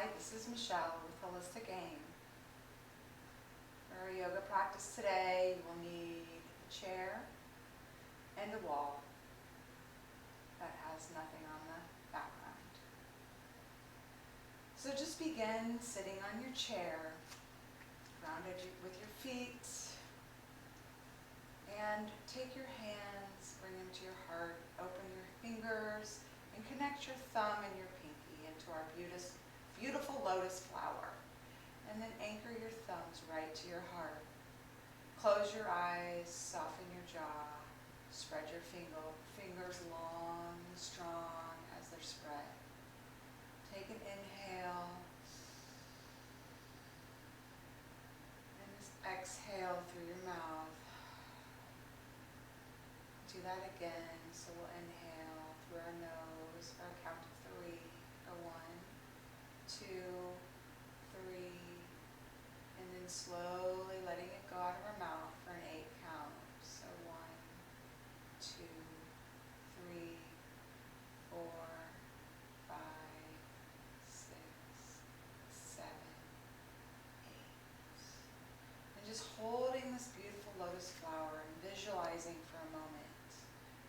Hi, this is Michelle with Holistic Aim. For our yoga practice today, you will need a chair and a wall that has nothing on the background. So just begin sitting on your chair, grounded with your feet, and take your hands, bring them to your heart, open your fingers, and connect your thumb and your pinky into our beautiful lotus flower. And then anchor your thumbs right to your heart. Close your eyes, soften your jaw, spread your fingers long and strong as they're spread. Take an inhale, and just exhale through your mouth. Do that again, so we'll inhale through our nose for a count of 3. Go 1, 2, 3, and then slowly letting it go out of our mouth for an 8 count. So 1, 2, 3, 4, 5, 6, 7, 8. And just holding this beautiful lotus flower and visualizing for a moment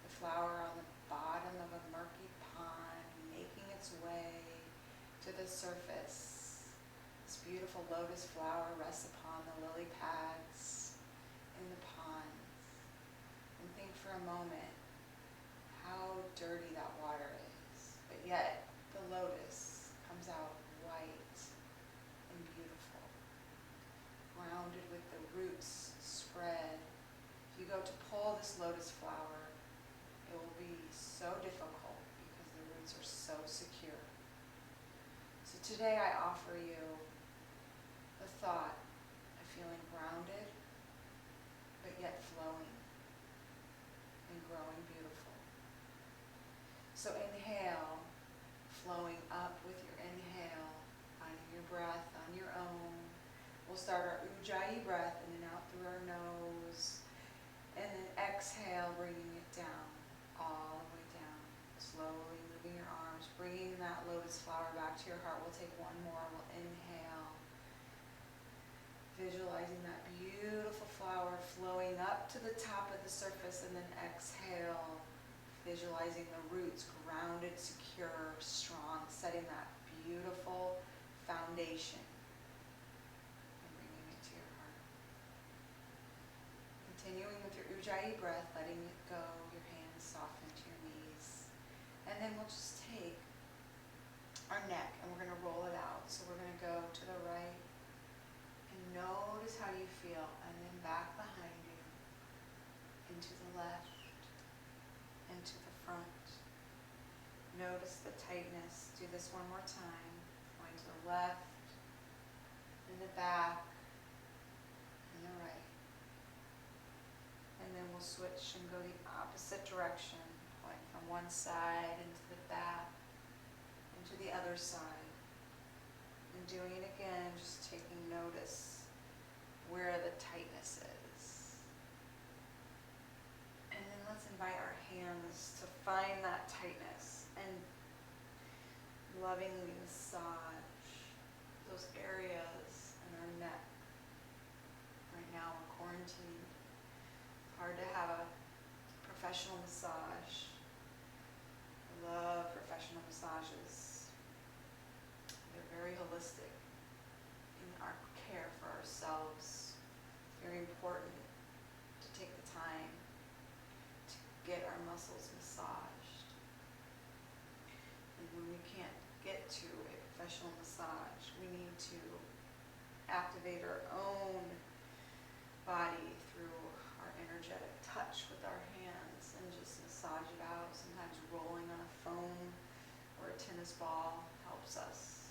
the flower on the bottom of a murky pond, making its way to the surface. This beautiful lotus flower rests upon the lily pads in the pond. And think for a moment how dirty that water is, but yet the lotus comes out white and beautiful, grounded with the roots spread. If you go to pull this lotus flower, it will be so difficult because the roots are so secure. So today I offer you the thought of feeling grounded, but yet flowing and growing beautiful. So inhale, flowing up with your inhale, finding your breath on your own. We'll start our Ujjayi breath in and out through our nose, and then exhale, bringing it down, all the way down. Slowly moving your arms, bringing that lotus flower back to your heart. We'll take one more. We'll inhale, visualizing that beautiful flower flowing up to the top of the surface, and then exhale, visualizing the roots grounded, secure, strong, setting that beautiful foundation and bringing it to your heart. Continuing with your Ujjayi breath, letting it go, your hands soften to your knees. And then we'll just take our neck and we're going to roll it out. So we're going to go to the right and notice how you feel, and then back behind you, into the left, and to the front. Notice the tightness. Do this one more time. Going to the left, and the back, and the right. And then we'll switch and go the opposite direction, going from one side into the back, into the other side. And doing it again, just taking notice where the tightness is. And then let's invite our hands to find that tightness and lovingly massage those areas in our neck. Right now we're quarantined. Hard to have a professional massage. I love professional massages. They're very holistic in our care for ourselves. Very important to take the time to get our muscles massaged. And when we can't get to a professional massage, we need to activate our own body through our energetic touch with our hands and just massage it out. Sometimes rolling on a foam or a tennis ball helps us.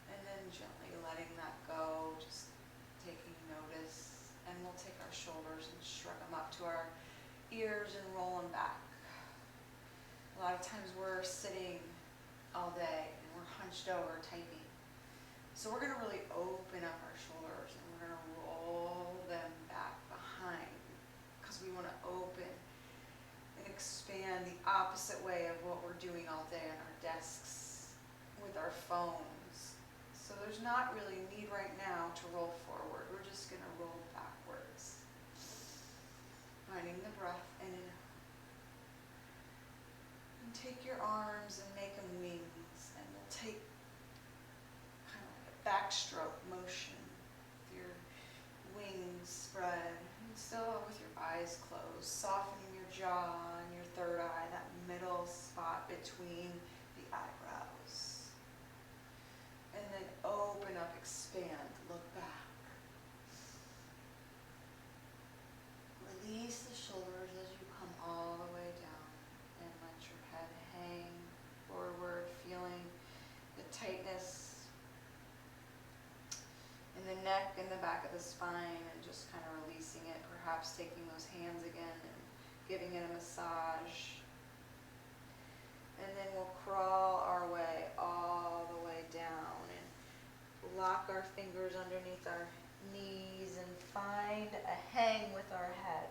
And then gently letting that go, just taking notice. And we'll take our shoulders and shrug them up to our ears and roll them back. A lot of times we're sitting all day and we're hunched over typing. So we're going to really open up our shoulders and we're going to roll them back behind, because we want to open and expand the opposite way of what we're doing all day on our desks with our phones. not really need right now to roll forward. We're just going to roll backwards. Finding the breath in and out. And take your arms and make them wings. And we'll take kind of like a backstroke motion with your wings spread. And still with your eyes closed, softening your jaw and your third eye, that middle spot between the eyebrows. And then open up, expand, look back. Release the shoulders as you come all the way down and let your head hang forward, feeling the tightness in the neck and the back of the spine, and just kind of releasing it, perhaps taking those hands again and giving it a massage. And then we'll crawl our way all the way down and lock our fingers underneath our knees and find a hang with our head,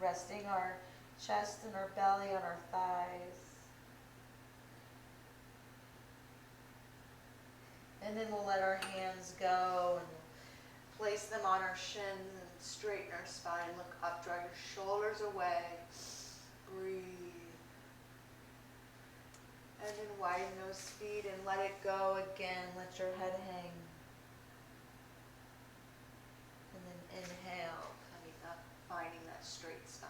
resting our chest and our belly on our thighs. And then we'll let our hands go and place them on our shins and straighten our spine. Look up, draw your shoulders away. Breathe. And then widen those feet and let it go again. Let your head hang. And then inhale, coming up, finding that straight spine.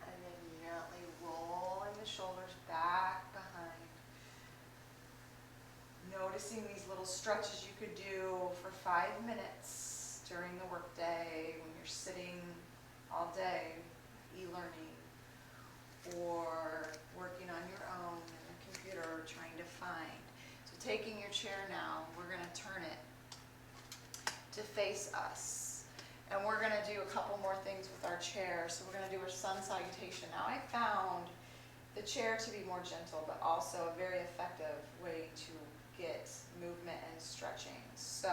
And then gently rolling the shoulders back behind. Noticing these little stretches you could do for 5 minutes during the workday when you're sitting all day, e-learning, or working on your own in the computer, trying to find. So taking your chair now, we're going to turn it to face us. And we're going to do a couple more things with our chair. So we're going to do our sun salutation. Now I found the chair to be more gentle, but also a very effective way to get movement and stretching. So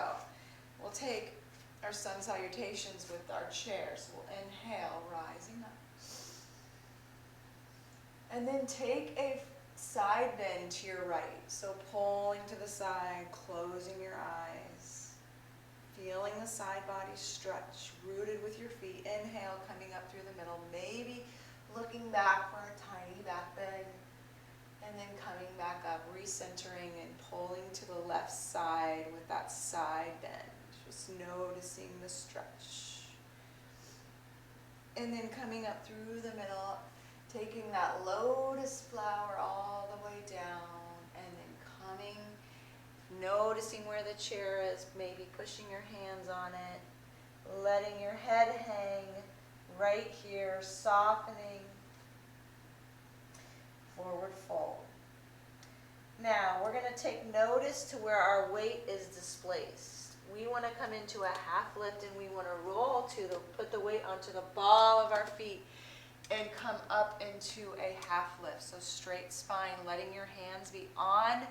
we'll take our sun salutations with our chair. So we'll inhale, rising up. And then take a side bend to your right. So pulling to the side, closing your eyes. Feeling the side body stretch, rooted with your feet. Inhale, coming up through the middle. Maybe looking back for a tiny back bend. And then coming back up, recentering and pulling to the left side with that side bend. Just noticing the stretch. And then coming up through the middle, taking that lotus flower all the way down, and then coming, noticing where the chair is, maybe pushing your hands on it, letting your head hang right here, softening, forward fold. Now, we're going to take notice to where our weight is displaced. We want to come into a half lift, and we want to put the weight onto the ball of our feet and come up into a half lift. So straight spine, letting your hands be on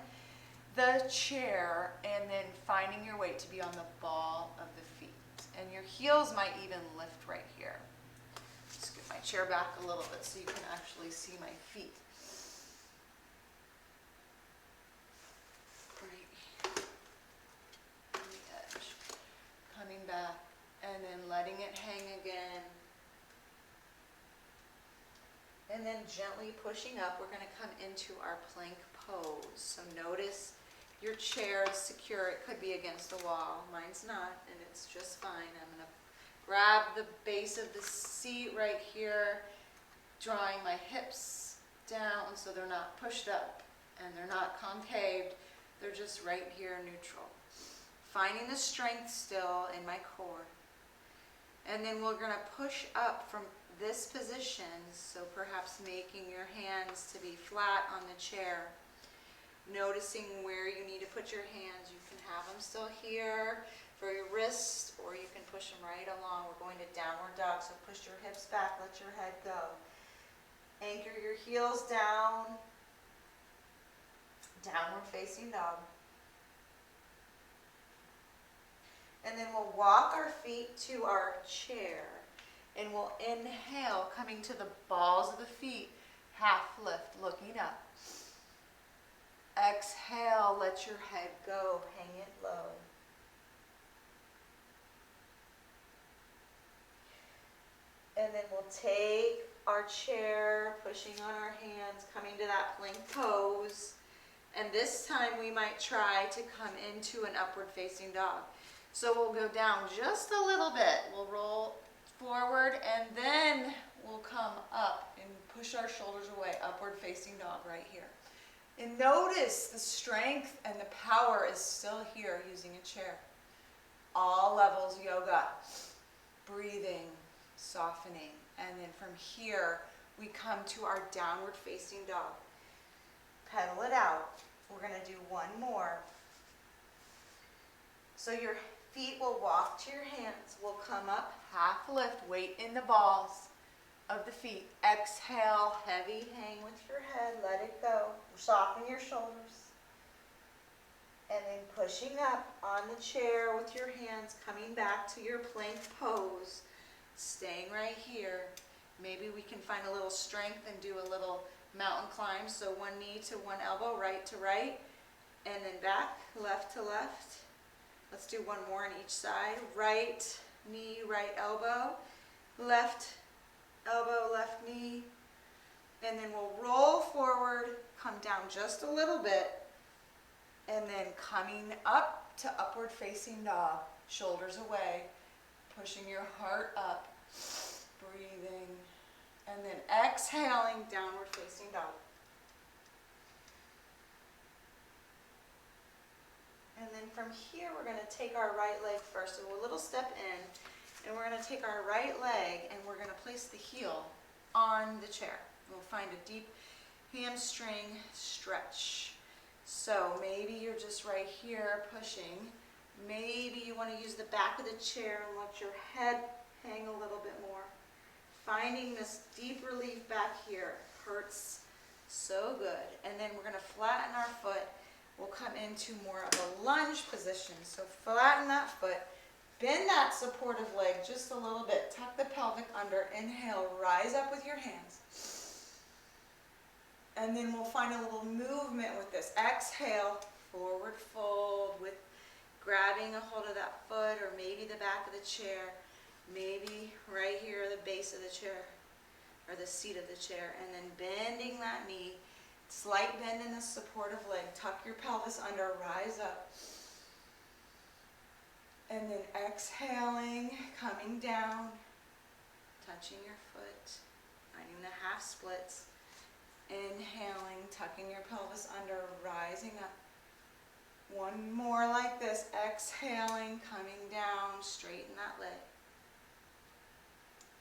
the chair, and then finding your weight to be on the ball of the feet. And your heels might even lift right here. Just get my chair back a little bit so you can actually see my feet. Coming back and then letting it hang again. And then gently pushing up, we're going to come into our plank pose. So notice your chair is secure. It could be against the wall. Mine's not, and it's just fine. I'm going to grab the base of the seat right here, drawing my hips down so they're not pushed up and they're not concaved. They're just right here neutral. Finding the strength still in my core. And then we're going to push up from this position, so perhaps making your hands to be flat on the chair. Noticing where you need to put your hands. You can have them still here for your wrist, or you can push them right along. We're going to downward dog, so push your hips back, let your head go. Anchor your heels down. Downward facing dog. And then we'll walk our feet to our chair. And we'll inhale, coming to the balls of the feet. Half lift, looking up. exhale, let your head go, hang it low. And then we'll take our chair, pushing on our hands, coming to that plank pose. And this time we might try to come into an upward facing dog. So we'll go down just a little bit. We'll roll forward and then we'll come up and push our shoulders away, upward facing dog right here. And notice the strength and the power is still here using a chair. All levels yoga, breathing, softening. And then from here, we come to our downward facing dog. Pedal it out. We're going to do one more. So your feet will walk to your hands. We'll come up, half lift, weight in the balls of the feet. Exhale, heavy hang with your head, let it go. Soften your shoulders. And then pushing up on the chair with your hands, coming back to your plank pose. Staying right here. Maybe we can find a little strength and do a little mountain climb. So one knee to one elbow, right to right, and then back, left to left. Let's do one more on each side. Right knee, right elbow, left elbow, left knee. And then we'll roll forward, come down just a little bit, and then coming up to upward facing dog, shoulders away, pushing your heart up, breathing, and then exhaling, downward facing dog. And then from here, we're going to take our right leg first. So a little step in, and we're going to take our right leg, and we're going to place the heel on the chair. We'll find a deep hamstring stretch. So maybe you're just right here pushing. Maybe you want to use the back of the chair and let your head hang a little bit more. Finding this deep relief back here hurts so good. And then we're going to flatten our foot. We'll come into more of a lunge position. So flatten that foot. Bend that supportive leg just a little bit. Tuck the pelvic under. Inhale, rise up with your hands. And then we'll find a little movement with this. Exhale, forward fold with grabbing a hold of that foot or maybe the back of the chair. Maybe right here, the base of the chair or the seat of the chair. And then bending that knee. Slight bend in the supportive leg. Tuck your pelvis under, rise up. And then exhaling, coming down, touching your foot, finding the half splits. Inhaling, tucking your pelvis under, rising up. One more like this. Exhaling, coming down, straighten that leg.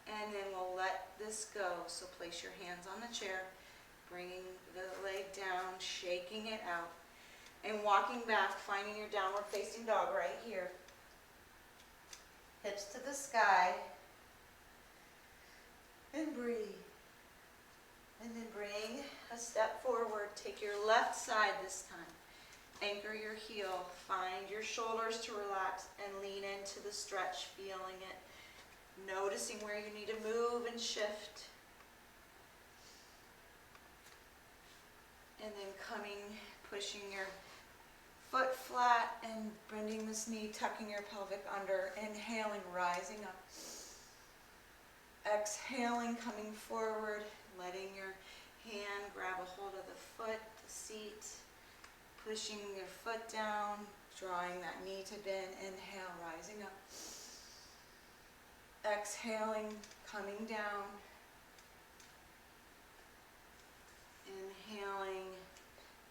And then we'll let this go. So place your hands on the chair, bringing the leg down, shaking it out, and walking back, finding your downward facing dog right here. Hips to the sky. And breathe. And then bring a step forward. Take your left side this time. Anchor your heel. Find your shoulders to relax and lean into the stretch, feeling it. Noticing where you need to move and shift. And then coming, pushing your foot flat and bending this knee, tucking your pelvic under. Inhaling, rising up. Exhaling, coming forward, letting your hand grab a hold of the foot, the seat, pushing your foot down, drawing that knee to bend. Inhale, rising up. Exhaling, coming down. Inhaling,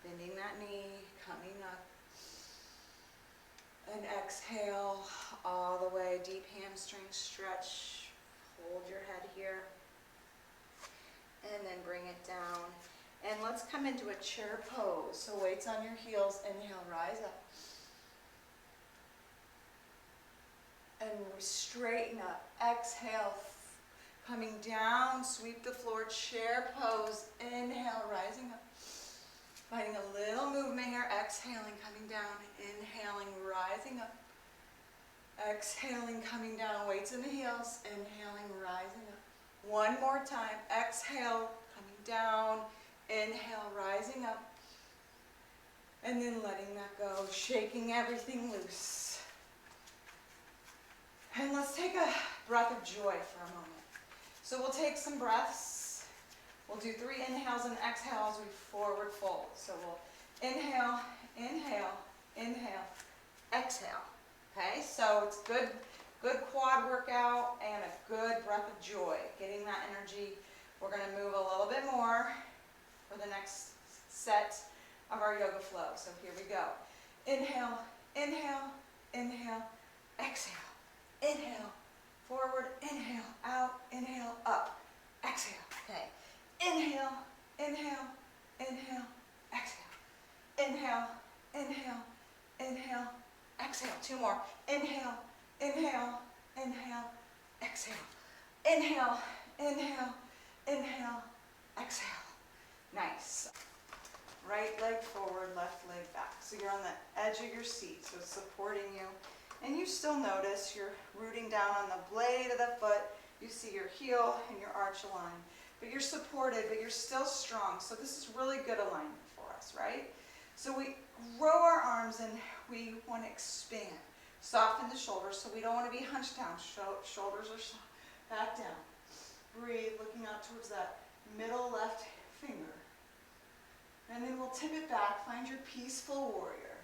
bending that knee, coming up. And exhale all the way, deep hamstring stretch. Hold your head here. And then bring it down. And let's come into a chair pose. So weights on your heels. Inhale, rise up. And we straighten up. Exhale, coming down, sweep the floor, chair pose. Inhale, rising up. Finding a little movement here. Exhaling, coming down. Inhaling, rising up. Exhaling, coming down, weights in the heels. Inhaling, rising up. One more time. Exhale, coming down. Inhale, rising up. And then letting that go, shaking everything loose. And let's take a breath of joy for a moment. So we'll take some breaths. We'll do 3 inhales and exhales. We forward fold. So we'll inhale, inhale, inhale, exhale. Okay, so it's good quad workout and a good breath of joy. Getting that energy. We're going to move a little bit more for the next set of our yoga flow. So here we go. Inhale, inhale, inhale, exhale. Inhale, forward, inhale, out, inhale, up, exhale. Okay. Inhale, inhale, inhale, exhale. Inhale, inhale, inhale, exhale. 2 more. Inhale, inhale, inhale, exhale. Inhale, inhale, inhale, exhale. Nice. Right leg forward, left leg back. So you're on the edge of your seat, so it's supporting you. And you still notice you're rooting down on the blade of the foot. You see your heel and your arch aligned. But you're supported, but you're still strong. So this is really good alignment for us, right? So we row our arms and we want to expand. Soften the shoulders, so we don't want to be hunched down. Shoulders are back down. Breathe, looking out towards that middle left finger. And then we'll tip it back. Find your peaceful warrior.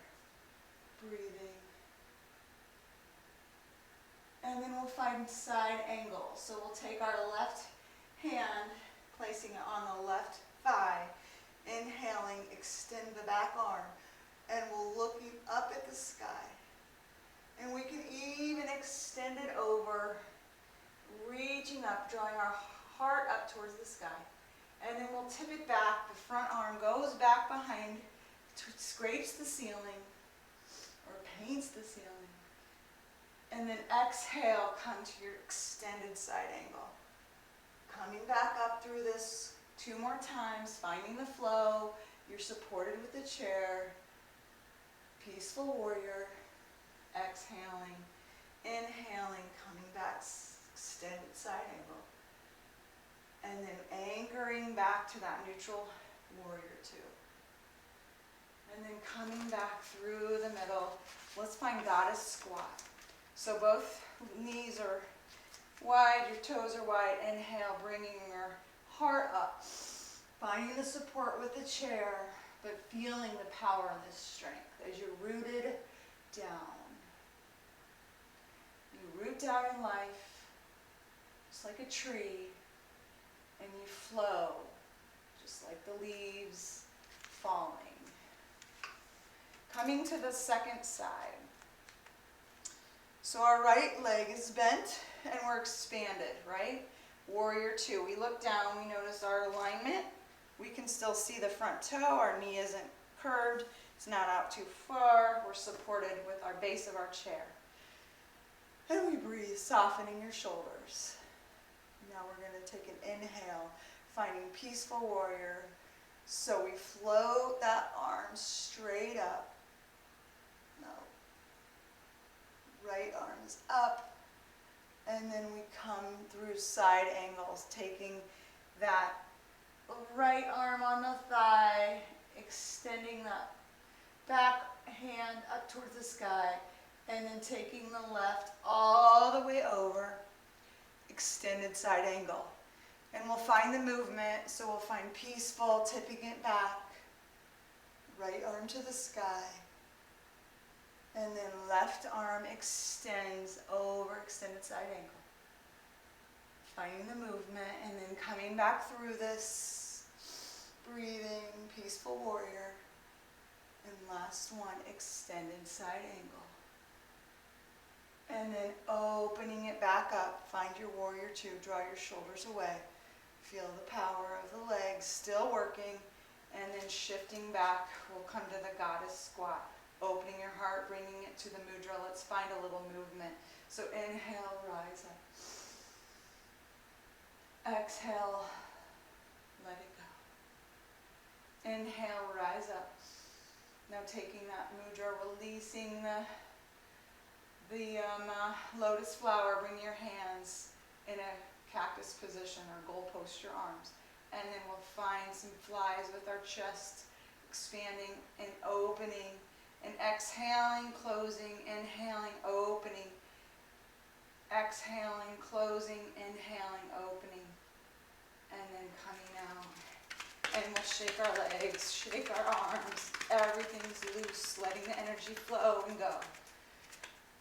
Breathing. And then we'll find side angle. So we'll take our left hand, placing it on the left thigh. Inhaling, extend the back arm. And we're looking up at the sky. And we can even extend it over, reaching up, drawing our heart up towards the sky. And then we'll tip it back. The front arm goes back behind, scrapes the ceiling, or paints the ceiling. And then exhale, come to your extended side angle. Coming back up through this 2 more times, finding the flow. You're supported with the chair. Peaceful warrior. Exhaling. Inhaling, coming back, extended side angle. And then anchoring back to that neutral warrior 2. And then coming back through the middle. Let's find goddess squat. So both knees are wide, your toes are wide. Inhale, bringing your heart up. Finding the support with the chair, but feeling the power of this strength as you're rooted down. You root down in life, just like a tree, and you flow, just like the leaves falling. Coming to the second side. So our right leg is bent and we're expanded, right? Warrior 2. We look down, we notice our alignment. We can still see the front toe, our knee isn't curved, it's not out too far. We're supported with our base of our chair. And we breathe, softening your shoulders. Now we're going to take an inhale, finding peaceful warrior. So we float that arm straight up. No. Right arm is up. And then we come through side angles, taking that right arm on the thigh, extending that back hand up towards the sky, and then taking the left all the way over, extended side angle. And we'll find the movement, so we'll find peaceful, tipping it back, right arm to the sky, and then left arm extends over, extended side angle. Finding the movement, and then coming back through this, breathing, peaceful warrior, and last one, extended side angle. And then opening it back up, find your warrior 2, draw your shoulders away. Feel the power of the legs still working, and then shifting back, we'll come to the goddess squat. Opening your heart, bringing it to the mudra. Let's find a little movement. So inhale, rise up. Exhale, let it go. Inhale, rise up. Now taking that mudra, releasing the lotus flower, bring your hands in a cactus position or goal post your arms. And then we'll find some flies with our chest expanding and opening, and exhaling, closing, inhaling, opening, exhaling, closing, inhaling, opening, and then coming out. And we'll shake our legs, shake our arms, everything's loose, letting the energy flow and go.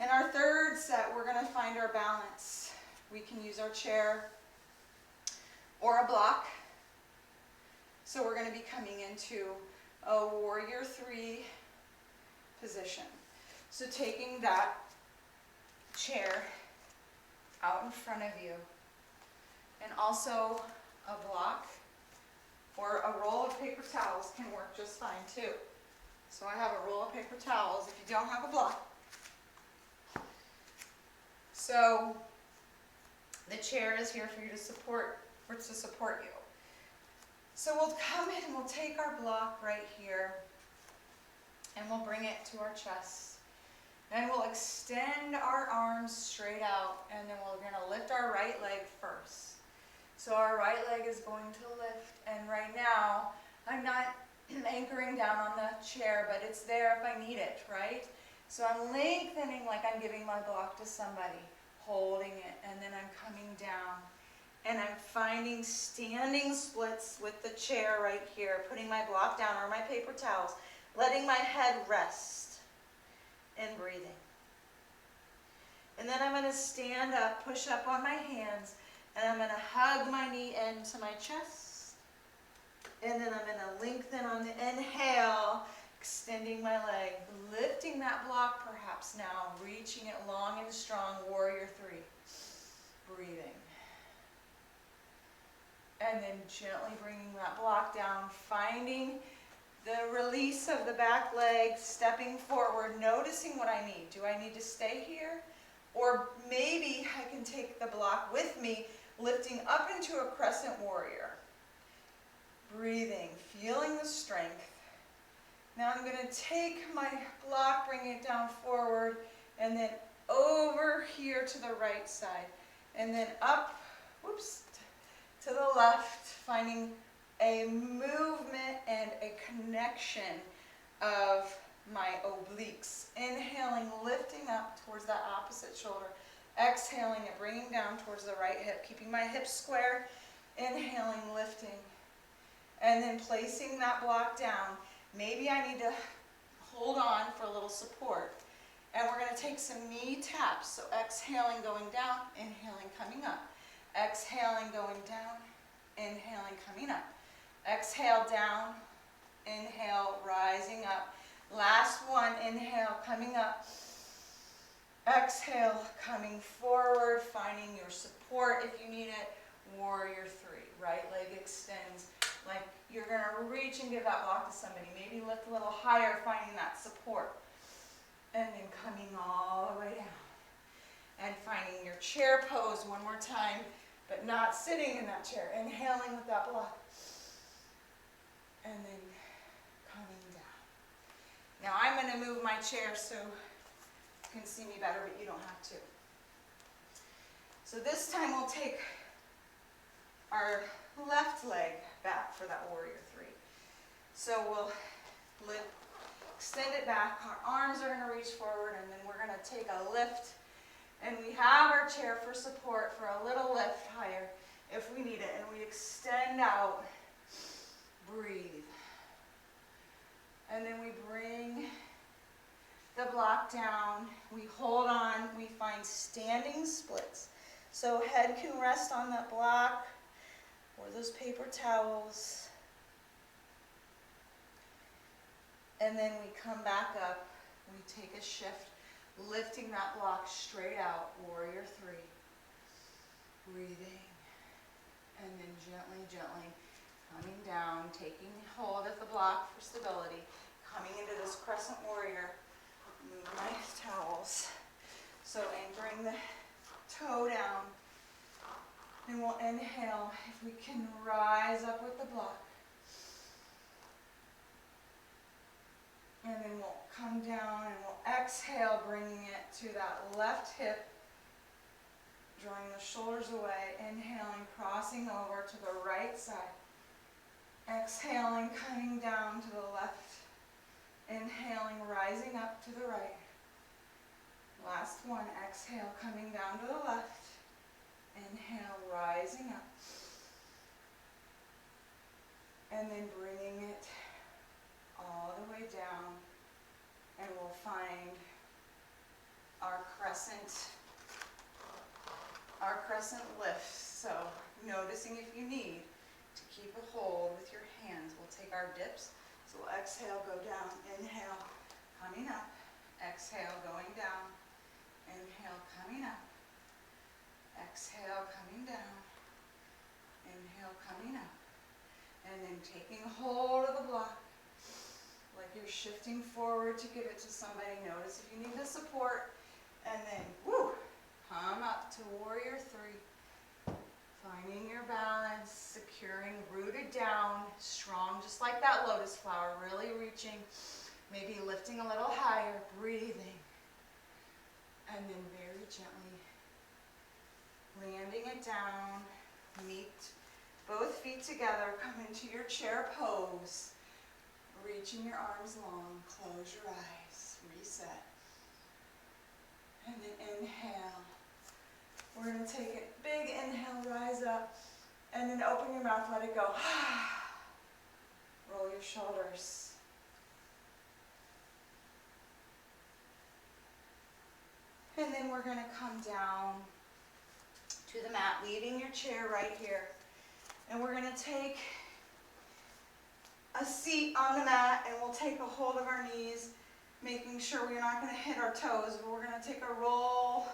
In our third set, we're going to find our balance. We can use our chair or a block. So we're going to be coming into a warrior 3 position. So taking that chair out in front of you, and also a block or a roll of paper towels can work just fine too. So I have a roll of paper towels if you don't have a block. So the chair is here for you to support you. So we'll come in and we'll take our block right here and we'll bring it to our chest. And we'll extend our arms straight out, and then we're going to lift our right leg first. So our right leg is going to lift, and right now I'm not anchoring down on the chair, but it's there if I need it, right? So I'm lengthening like I'm giving my block to somebody, holding it, and then I'm coming down. And I'm finding standing splits with the chair right here, putting my block down or my paper towels, letting my head rest and breathing. And then I'm going to stand up, push up on my hands, and I'm going to hug my knee into my chest. And then I'm going to lengthen on the inhale, extending my leg, lifting that block perhaps now, reaching it long and strong, warrior 3. Breathing. And then gently bringing that block down, finding the release of the back leg, stepping forward, noticing what I need. Do I need to stay here? Or maybe I can take the block with me, lifting up into a crescent warrior. Breathing, feeling the strength. Now I'm going to take my block, bring it down forward, and then over here to the right side. And then up, whoops, to the left, finding a movement and a connection of my obliques. Inhaling, lifting up towards that opposite shoulder. Exhaling it, bringing down towards the right hip, keeping my hips square. Inhaling, lifting. And then placing that block down. Maybe I need to hold on for a little support. And we're going to take some knee taps. So exhaling, going down, inhaling, coming up. Exhaling, going down, inhaling, coming up. Exhale, down, inhale, rising up. Last one, inhale, coming up. Exhale, coming forward, finding your support if you need it. Warrior 3, right leg extends. Like you're going to reach and give that block to somebody. Maybe lift a little higher, finding that support. And then coming all the way down. And finding your chair pose one more time, but not sitting in that chair. Inhaling with that block. And then coming down. Now I'm going to move my chair so you can see me better, but you don't have to. So this time we'll take our left leg back for that warrior 3. So we'll extend it back. Our arms are going to reach forward, and then we're going to take a lift. And we have our chair for support for a little lift higher if we need it. And we extend out. Breathe. And then we bring the block down. We hold on. We find standing splits. So head can rest on that block or those paper towels. And then we come back up. We take a shift, lifting that block straight out, warrior 3. Breathing. And then gently, gently coming down, taking hold of the block for stability, coming into this crescent warrior. Move my towels. So anchoring the toe down. And we'll inhale if we can rise up with the block. And then we'll come down and we'll exhale, bringing it to that left hip, drawing the shoulders away, inhaling, crossing over to the right side. Exhaling, coming down to the left. Inhaling, rising up to the right. Last one, exhale, coming down to the left. Inhale, rising up. And then bringing it all the way down. And we'll find our crescent lifts. So noticing if you need to keep a hold with your hands. We'll take our dips. So we'll exhale, go down. Inhale, coming up. Exhale, going down. Inhale, coming up. Exhale, coming down. Inhale, coming up. And then taking hold of the block, like you're shifting forward to give it to somebody. Notice if you need the support. And then, woo, come up to warrior three. Finding your balance, securing, rooted down, strong, just like that lotus flower, really reaching, maybe lifting a little higher, breathing. And then very gently landing it down, meet both feet together, come into your chair pose, reaching your arms long, close your eyes, reset. And then inhale. We're going to take it, big inhale, rise up, and then open your mouth, let it go. Roll your shoulders. And then we're going to come down to the mat, leaving your chair right here. And we're going to take a seat on the mat, and we'll take a hold of our knees, making sure we're not going to hit our toes, but we're going to take a roll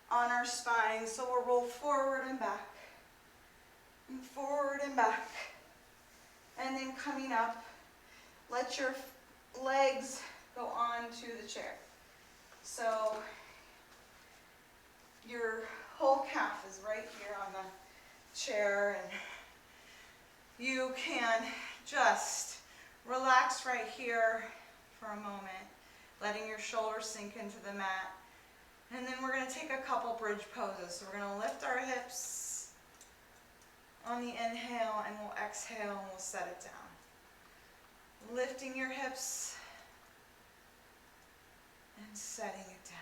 on our spine. So we'll roll forward and back, and forward and back. And then coming up, let your legs go onto the chair. So your whole calf is right here on the chair, and you can just relax right here for a moment, letting your shoulders sink into the mat. And then we're going to take a couple bridge poses. So we're going to lift our hips on the inhale, and we'll exhale, and we'll set it down. Lifting your hips and setting it down.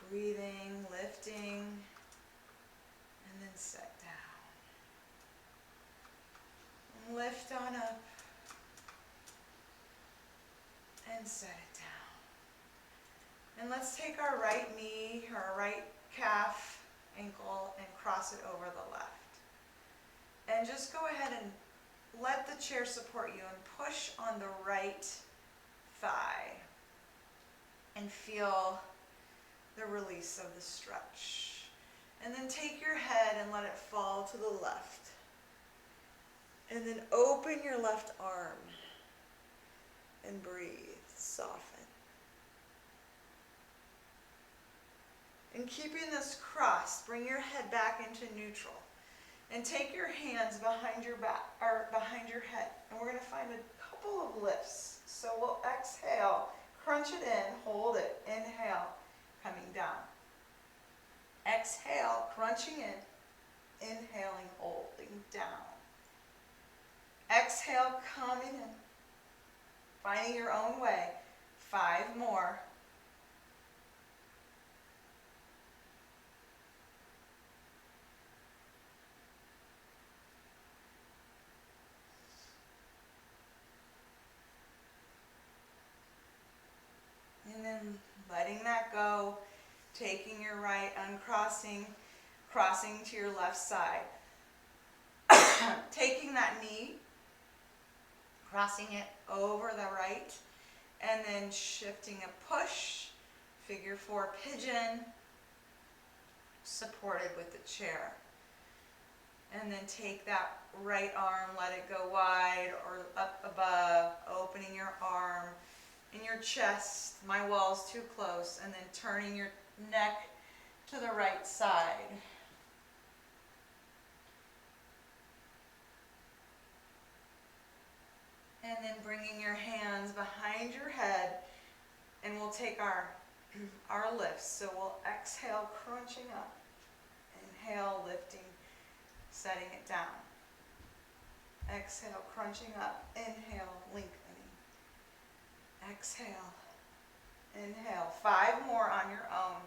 Breathing, lifting, and then set down. Lift on up and set it down. And let's take our right knee, or our right calf, ankle, and cross it over the left. And just go ahead and let the chair support you, and push on the right thigh. And feel the release of the stretch. And then take your head and let it fall to the left. And then open your left arm and breathe, soften. And keeping this crossed, bring your head back into neutral. And take your hands behind your back, or behind your head. And we're going to find a couple of lifts. So we'll exhale, crunch it in, hold it, inhale, coming down. Exhale, crunching in, inhaling, holding down. Exhale, coming in, finding your own way. 5 more. And then letting that go, taking your right, uncrossing, crossing to your left side. Taking that knee, crossing it over the right, and then shifting a push, figure 4 pigeon, supported with the chair. And then take that right arm, let it go wide or up above, opening your arm in your chest, my wall's too close, and then turning your neck to the right side. And then bringing your hands behind your head, and we'll take our lifts. So we'll exhale, crunching up. Inhale, lifting, setting it down. Exhale, crunching up. Inhale, lengthening. Exhale. Inhale. 5 more on your own.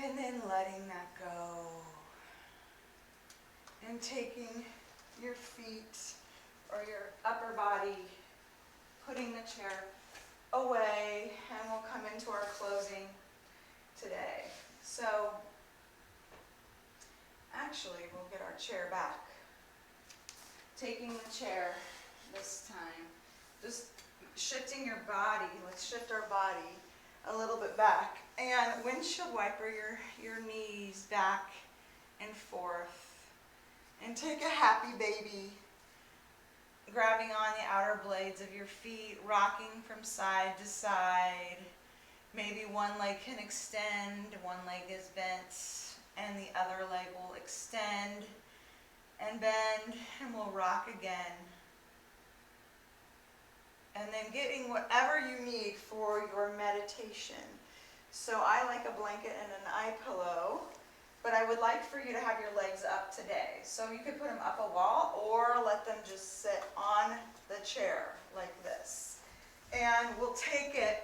And then letting that go. And taking your feet or your upper body, putting the chair away, and we'll come into our closing today. So, actually, we'll get our chair back. Taking the chair this time, just shifting your body. Let's shift our body a little bit back. And windshield wiper your knees back and forth. And take a happy baby, grabbing on the outer blades of your feet, rocking from side to side. Maybe one leg can extend, one leg is bent, and the other leg will extend and bend, and we'll rock again. And then getting whatever you need for your meditation. So I like a blanket and an eye pillow, but I would like for you to have your legs up today. So you could put them up a wall or let them just sit on the chair like this. And we'll take it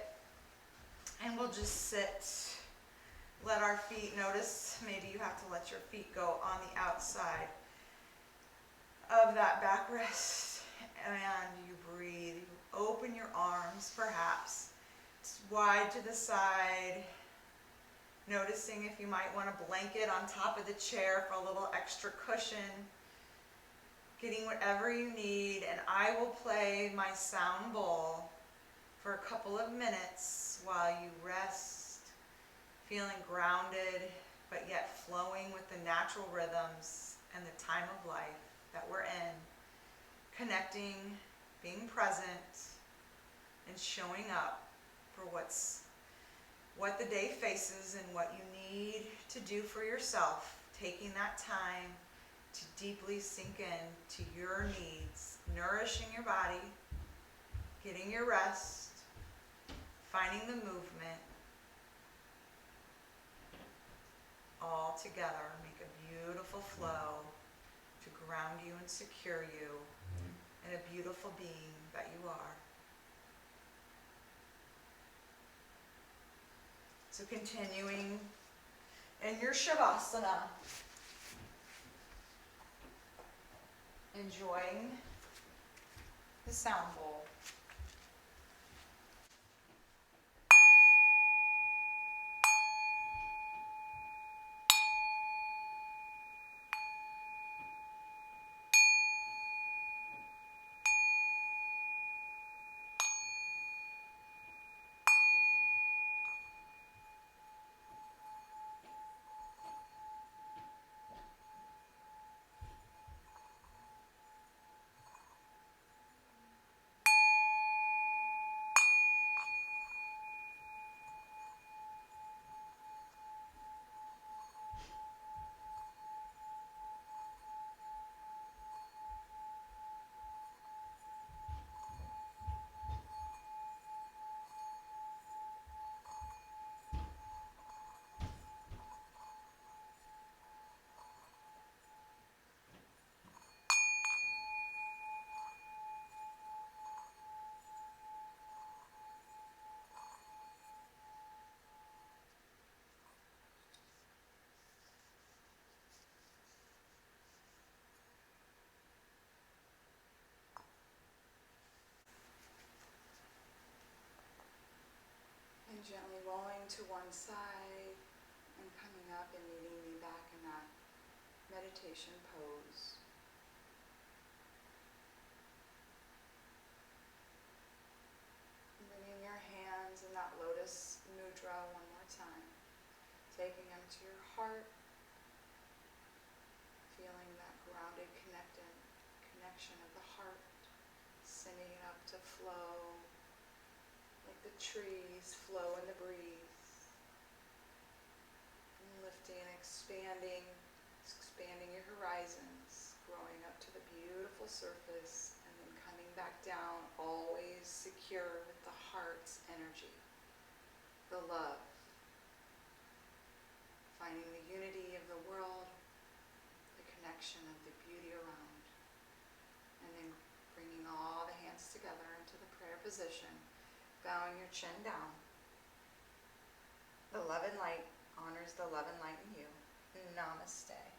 and we'll just sit. Let our feet, notice maybe you have to let your feet go on the outside of that backrest. And you breathe. You open your arms perhaps wide to the side. Noticing if you might want a blanket on top of the chair for a little extra cushion. Getting whatever you need, and I will play my sound bowl for a couple of minutes while you rest, feeling grounded, but yet flowing with the natural rhythms and the time of life that we're in. Connecting, being present, and showing up for what the day faces and what you need to do for yourself, taking that time to deeply sink in to your needs, nourishing your body, getting your rest, finding the movement, all together make a beautiful flow to ground you and secure you in a beautiful being that you are. So continuing in your Shavasana, enjoying the sound bowl. And gently rolling to one side and coming up and meeting me back in that meditation pose. And bringing your hands in that lotus mudra one more time. Taking them to your heart. Feeling that grounded connection of the heart. Sending it up to flow. Like the trees flow in the breeze. And lifting and expanding expanding your horizons, growing up to the beautiful surface, and then coming back down, always secure with the heart's energy, the love, finding the unity of the world, the connection of the beauty around, and then bringing all the hands together into the prayer position, bowing your chin down. The love and light honors the love and light in you. Namaste.